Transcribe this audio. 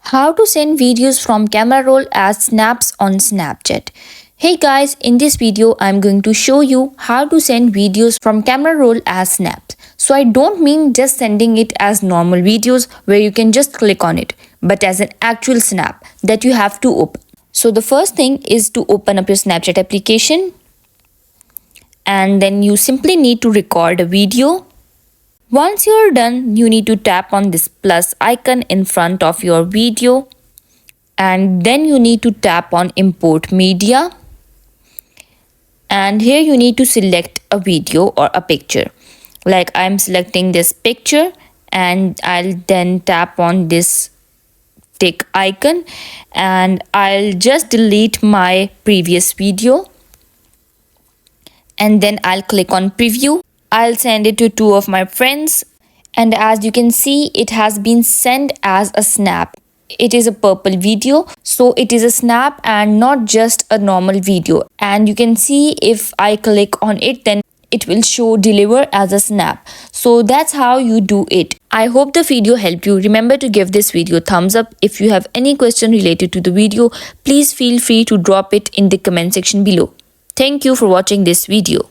How to send videos from camera roll as snaps on Snapchat. Hey guys, in this video I'm going to show you how to send videos from camera roll as snaps. So I don't mean just sending it as normal videos where you can just click on it, but as an actual snap that you have to open. So the first thing is to open up your Snapchat application, and then you simply need to record a video. Once you're done, you need to tap on this plus icon in front of your video, and then you need to tap on import media, and here you need to select a video or a picture. Like I'm selecting this picture, and I'll then tap on this tick icon, and I'll just delete my previous video, and then I'll click on preview. I'll send it to 2 of my friends, and as you can see, it has been sent as a snap. It is a purple video, so it is a snap and not just a normal video. And you can see if I click on it, then it will show deliver as a snap. So that's how you do it. I hope the video helped you. Remember to give this video a thumbs up. If you have any question related to the video, please feel free to drop it in the comment section below. Thank you for watching this video.